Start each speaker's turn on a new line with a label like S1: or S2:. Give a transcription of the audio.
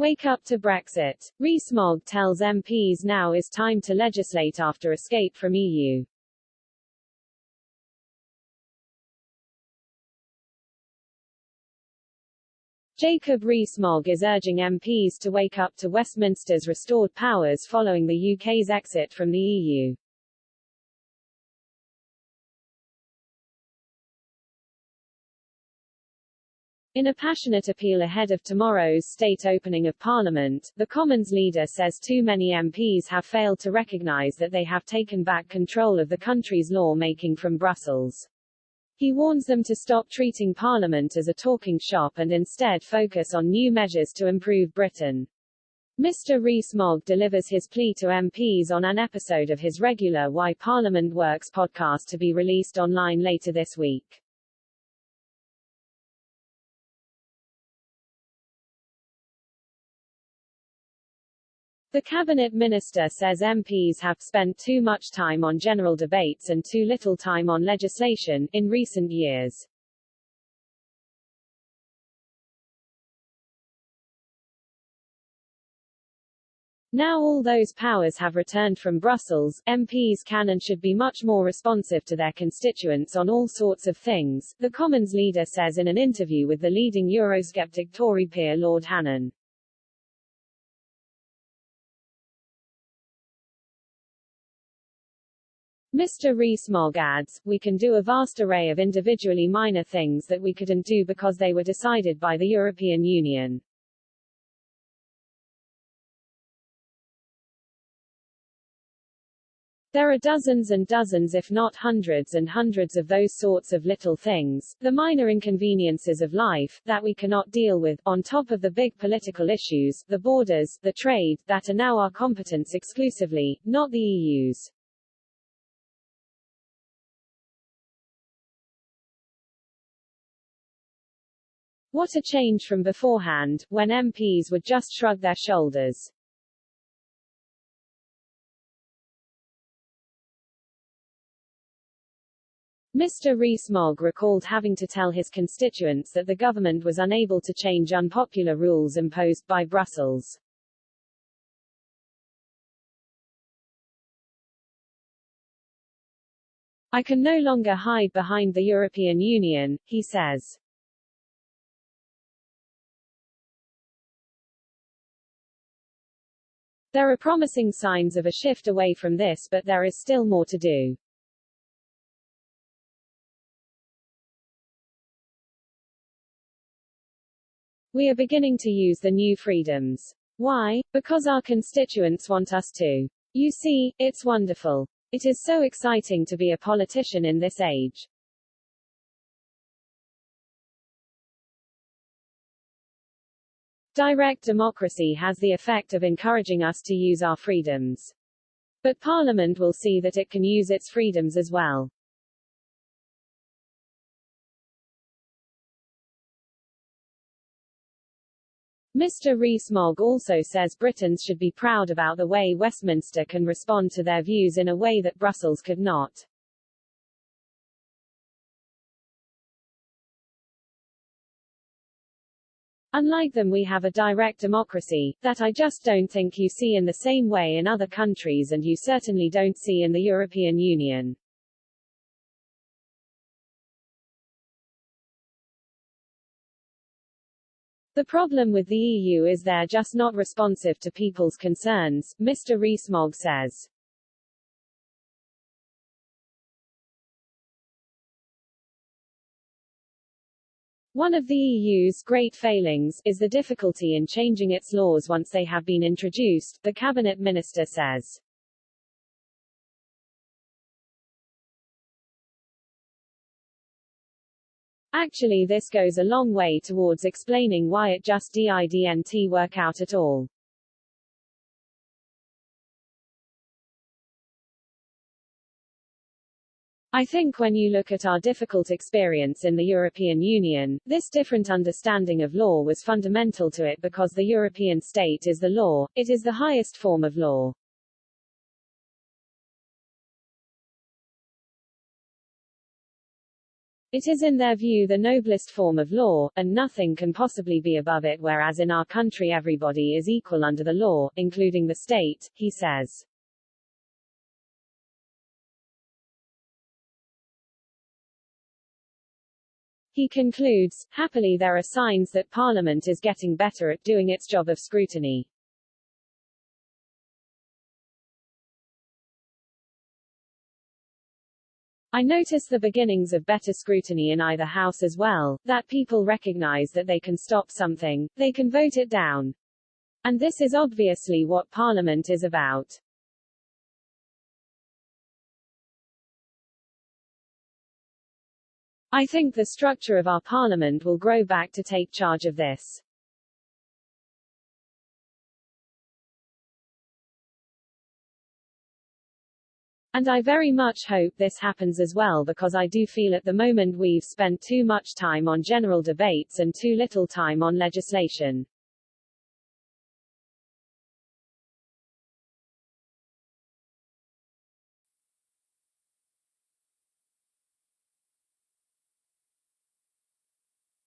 S1: Wake up to Brexit. Rees Mogg tells MPs now is time to legislate after escape from EU. Jacob Rees-Mogg is urging MPs to wake up to Westminster's restored powers following the UK's exit from the EU. In a passionate appeal ahead of tomorrow's state opening of Parliament, the Commons leader says too many MPs have failed to recognise that they have taken back control of the country's law-making from Brussels. He warns them to stop treating Parliament as a talking shop and instead focus on new measures to improve Britain. Mr. Rees-Mogg delivers his plea to MPs on an episode of his regular Why Parliament Works podcast to be released online later this week. The cabinet minister says MPs have spent too much time on general debates and too little time on legislation in recent years. Now all those powers have returned from Brussels, MPs can and should be much more responsive to their constituents on all sorts of things, the Commons leader says in an interview with the leading Eurosceptic Tory peer Lord Hannan. Mr. Rees-Mogg adds, we can do a vast array of individually minor things that we couldn't do because they were decided by the European Union. There are dozens and dozens if not hundreds and hundreds of those sorts of little things, the minor inconveniences of life, that we cannot deal with, on top of the big political issues, the borders, the trade, that are now our competence exclusively, not the EU's. What a change from beforehand, when MPs would just shrug their shoulders. Mr. Rees-Mogg recalled having to tell his constituents that the government was unable to change unpopular rules imposed by Brussels. I can no longer hide behind the European Union, he says. There are promising signs of a shift away from this, but there is still more to do. We are beginning to use the new freedoms. Why? Because our constituents want us to. You see, it's wonderful. It is so exciting to be a politician in this age. Direct democracy has the effect of encouraging us to use our freedoms. But Parliament will see that it can use its freedoms as well. Mr. Rees-Mogg also says Britons should be proud about the way Westminster can respond to their views in a way that Brussels could not. Unlike them, we have a direct democracy, that I just don't think you see in the same way in other countries, and you certainly don't see in the European Union. The problem with the EU is they're just not responsive to people's concerns, Mr. Rees-Mogg says. One of the EU's great failings is the difficulty in changing its laws once they have been introduced, the cabinet minister says. Actually, this goes a long way towards explaining why it just didn't work out at all. I think when you look at our difficult experience in the European Union, this different understanding of law was fundamental to it because the European state is the law, it is the highest form of law. It is in their view the noblest form of law, and nothing can possibly be above it, whereas in our country everybody is equal under the law, including the state, he says. He concludes, happily there are signs that Parliament is getting better at doing its job of scrutiny. I notice the beginnings of better scrutiny in either house as well, that people recognize that they can stop something, they can vote it down. And this is obviously what Parliament is about. I think the structure of our Parliament will grow back to take charge of this. And I very much hope this happens as well, because I do feel at the moment we've spent too much time on general debates and too little time on legislation.